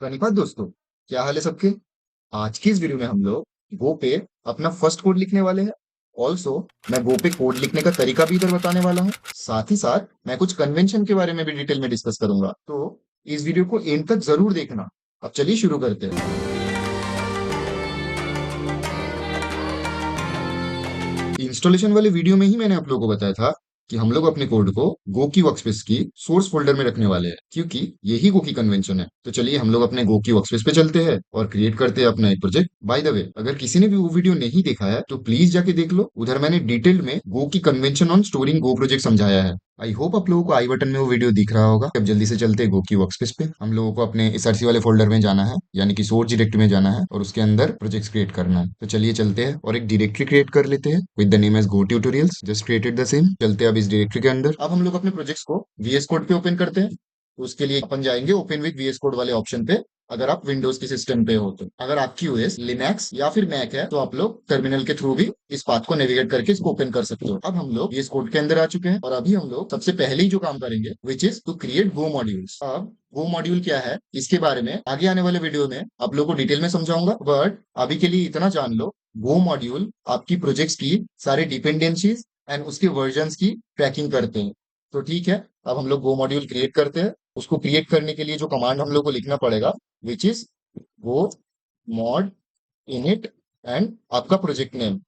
धन्यवाद दोस्तों। क्या हाल है सबके। आज की इस वीडियो में हम लोग गो पे अपना फर्स्ट कोड लिखने वाले हैं। ऑल्सो मैं गो पे कोड लिखने का तरीका भी इधर बताने वाला हूँ। साथ ही साथ मैं कुछ कन्वेंशन के बारे में भी डिटेल में डिस्कस करूंगा, तो इस वीडियो को एंड तक जरूर देखना। अब चलिए शुरू करते हैं। इंस्टॉलेशन वाले वीडियो में ही मैंने आप लोगों को बताया था कि हम लोग अपने कोड को गो की वर्कस्पेस की सोर्स फोल्डर में रखने वाले हैं, क्योंकि यही गो की कन्वेंशन है। तो चलिए हम लोग अपने गो की वर्कस्पेस पे चलते हैं और क्रिएट करते हैं अपना एक प्रोजेक्ट। बाय द वे, अगर किसी ने भी वो वीडियो नहीं देखा है तो प्लीज जाके देख लो। उधर मैंने डिटेल में गो की convention on storing go project समझाया है। आई होप आप लोगों को आई बटन में वो वीडियो दिख रहा होगा। अब जल्दी से चलते हैं गो की वर्कस्पेस पे। हम लोगों को अपने SRC वाले फोल्डर में जाना है, यानी कि सोर्स डायरेक्टरी में जाना है और उसके अंदर प्रोजेक्ट्स क्रिएट करना है। तो चलिए चलते हैं और एक डायरेक्टरी क्रिएट कर लेते हैं with the name as Go tutorials. Just created the same. चलते हैं अब इस डायरेक्टरी के अंदर। अब हम लोग अपने प्रोजेक्ट्स को VS कोड पे ओपन करते हैं। उसके लिए अपन जाएंगे ओपन विद VS कोड वाले ऑप्शन पे। अगर आप विंडोज के सिस्टम पे हो तो, अगर आपकी OS लिनक्स या फिर मैक है तो आप लोग टर्मिनल के थ्रू भी इस पाथ को नेविगेट करके इसको ओपन कर सकते हो। अब हम लोग VS कोड के अंदर आ चुके हैं और अभी हम लोग सबसे पहले ही जो काम करेंगे which is to create Go modules. अब गो मॉड्यूल क्या है इसके बारे में आगे आने वाले वीडियो में आप लोग को डिटेल में समझाऊंगा, बट अभी के लिए इतना जान लो। गो मॉड्यूल आपकी प्रोजेक्ट्स की सारी डिपेंडेंसीज एंड उसके वर्जन्स की ट्रैकिंग करते हैं। तो ठीक है, अब हम लोग गो मॉड्यूल क्रिएट करते हैं। उसको क्रिएट करने के लिए जो कमांड हम लोग को लिखना पड़ेगा which is go mod init and आपका project name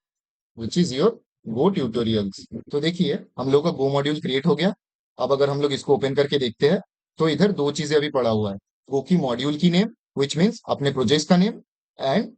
which is your go tutorials. तो देखिए हम लोग का गो मॉड्यूल क्रिएट हो गया। अब अगर हम लोग इसको ओपन करके देखते हैं तो इधर दो चीजें अभी पड़ा हुआ है। गो की मॉड्यूल की नेम विच मीन्स अपने प्रोजेक्ट का नेम, एंड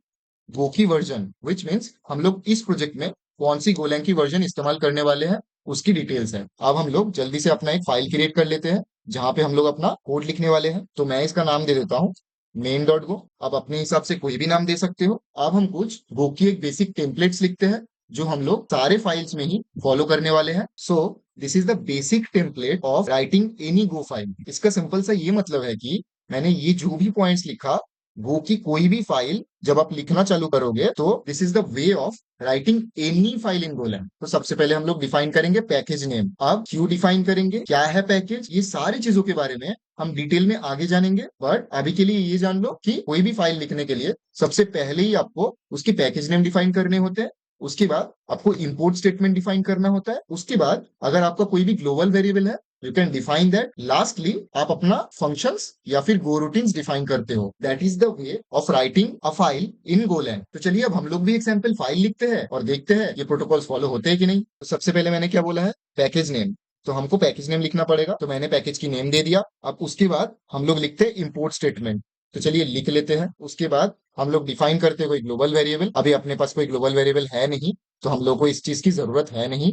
गो की वर्जन विच मीन्स हम लोग इस प्रोजेक्ट में कौन सी गोलैंग की वर्जन इस्तेमाल करने वाले हैं उसकी डिटेल्स है। अब हम लोग जल्दी से अपना एक फाइल क्रिएट कर लेते हैं जहां पे हम लोग अपना कोड लिखने वाले हैं। तो मैं इसका नाम दे देता हूँ main.go। आप अपने हिसाब से कोई भी नाम दे सकते हो। अब हम कुछ गो की एक बेसिक टेम्पलेट्स लिखते हैं जो हम लोग सारे फाइल्स में ही फॉलो करने वाले हैं। So this is the basic template of writing any go file. इसका सिंपल सा ये मतलब है कि मैंने ये जो भी पॉइंट्स लिखा, गो की कोई भी फाइल जब आप लिखना चालू करोगे तो this is the way of writing any file in Golang. तो सबसे पहले हम लोग डिफाइन करेंगे पैकेज नेम। अब क्यों डिफाइन करेंगे, क्या है पैकेज, ये सारी चीजों के बारे में हम डिटेल में आगे जानेंगे। बट अभी के लिए ये जान लो कि कोई भी फाइल लिखने के लिए सबसे पहले ही आपको उसके पैकेज नेम डिफाइन करने होते हैं। उसके बाद आपको इंपोर्ट स्टेटमेंट डिफाइन करना होता है। उसके बाद अगर आपका कोई भी ग्लोबल वेरिएबल है you can define that. Lastly आप अपना फंक्शंस या फिर गो रूटीन्स डिफाइन करते हो। That is the way of writing a file in Golang. तो चलिए अब हम लोग भी एक सैंपल फाइल लिखते हैं और देखते हैं ये प्रोटोकॉल्स फॉलो होते हैं कि नहीं। तो सबसे पहले मैंने क्या बोला है, पैकेज नेम। तो हमको पैकेज नेम लिखना पड़ेगा, तो मैंने पैकेज की नेम दे दिया। अब उसके बाद हम लोग लिखते हैं इंपोर्ट स्टेटमेंट। तो चलिए लिख लेते हैं। उसके बाद हम लोग डिफाइन करते हैं कोई ग्लोबल वेरिएबल। अभी अपने पास कोई ग्लोबल वेरिएबल है नहीं, तो हम लोग को इस चीज की जरूरत है नहीं।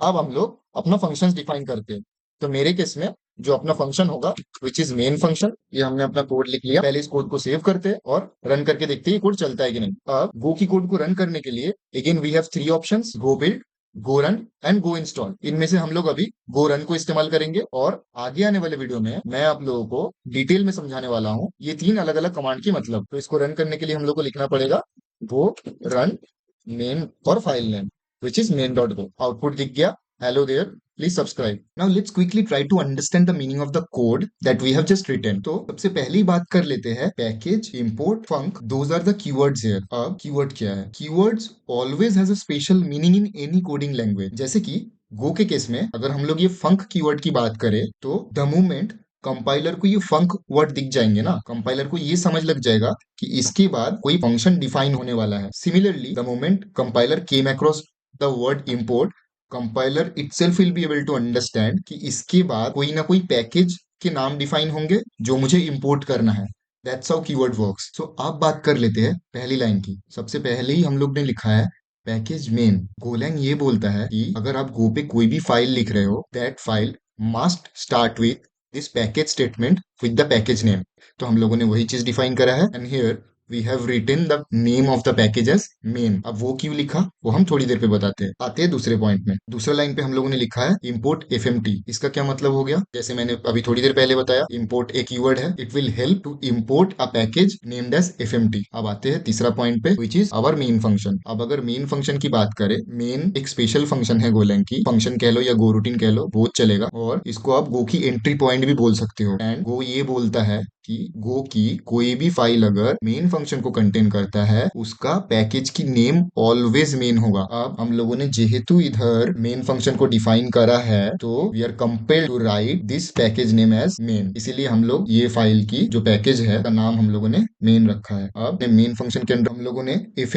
अब हम लोग अपना फंक्शंस डिफाइन करते हैं। तो मेरे केस में जो अपना फंक्शन होगा विच इज मेन फंक्शन, ये हमने अपना कोड लिख लिया। पहले इस कोड को सेव करते हैं और रन करके देखते हैं ये कोड चलता है कि नहीं। अब गो की कोड को रन करने के लिए again we have three options, Go build, Go run and Go install. इनमें से हम लोग अभी गो रन को इस्तेमाल करेंगे और आगे आने वाले वीडियो में मैं आप लोगों को डिटेल में समझाने वाला हूँ ये तीन अलग अलग कमांड की मतलब। तो इसको रन करने के लिए हम लोग को लिखना पड़ेगा गो रन मेन और file name which is main.go। Output दिख गया, hello there, please subscribe। now let's quickly try to understand the meaning of the code that we have just written। तो सबसे पहली बात कर लेते हैं package, import, funk, those are the keywords here। अब कीवर्ड क्या है, keywords always has a special meaning in any coding language। जैसे कि गो के केस में अगर हम लोग ये फंक कीवर्ड की बात करें तो द मोमेंट कंपाइलर को ये फंक वर्ड दिख जाएंगे ना, कंपाइलर को ये समझ लग जाएगा कि इसके बाद कोई फंक्शन डिफाइन होने वाला है। Similarly the moment compiler came across the word import, compiler itself will be able to understand कि इसके बाद कोई ना कोई पैकेज के नाम डिफाइन होंगे जो मुझे इंपोर्ट करना है। That's how keyword works. So अब बात कर लेते हैं पहली लाइन की। सबसे पहले ही हम लोग ने लिखा है पैकेज मेन। गोलैंग ये बोलता है कि अगर आप गो पे कोई भी फाइल लिख रहे हो that file must start with this package statement with the package name. तो हम लोगों ने वही चीज डिफाइन करा है and here we have written the name of the package as main. अब वो क्यों लिखा वो हम थोड़ी देर पे बताते हैं। आते हैं दूसरे पॉइंट में। दूसरा लाइन पे हम लोगों ने लिखा है इंपोर्ट एफएमटी। इसका क्या मतलब हो गया, जैसे मैंने अभी थोड़ी देर पहले बताया इंपोर्ट एक कीवर्ड है, it will help to import a package named as FMT. अब आते हैं तीसरा पॉइंट पे which is our main function. अब अगर मेन फंक्शन की बात करें, मेन एक स्पेशल फंक्शन है गोलैंग की, फंक्शन कह लो या गो रूटीन कह लो बहुत चलेगा, और इसको आप गो की एंट्री पॉइंट भी बोल सकते हो। एंड गो ये बोलता है कि गो की कोई भी फाइल अगर मेन फंक्शन को कंटेन करता है, उसका पैकेज की नेम ऑलवेज मेन होगा। अब हम लोगों ने जेहेतु इधर मेन फंक्शन को डिफाइन करा है, तो we are compelled to write this package name as main. इसीलिए हम लोग ये फाइल की जो पैकेज है का नाम हम लोगों ने मेन रखा है। अब मेन फंक्शन के अंदर हम लोगों ने एफ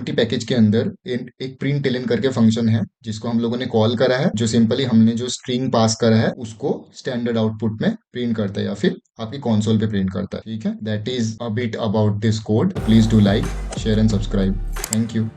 पैकेज के अंदर एक प्रिंट एलन करके फंक्शन है, जिसको हम लोगों ने कॉल करा है, जो सिंपली हमने जो स्ट्रिंग पास करा है उसको स्टैंडर्ड आउटपुट में प्रिंट करता है या फिर आपकी कंसोल पे प्रिंट करता है। ठीक है, that is a bit about this code. Please do like, share and subscribe. Thank you.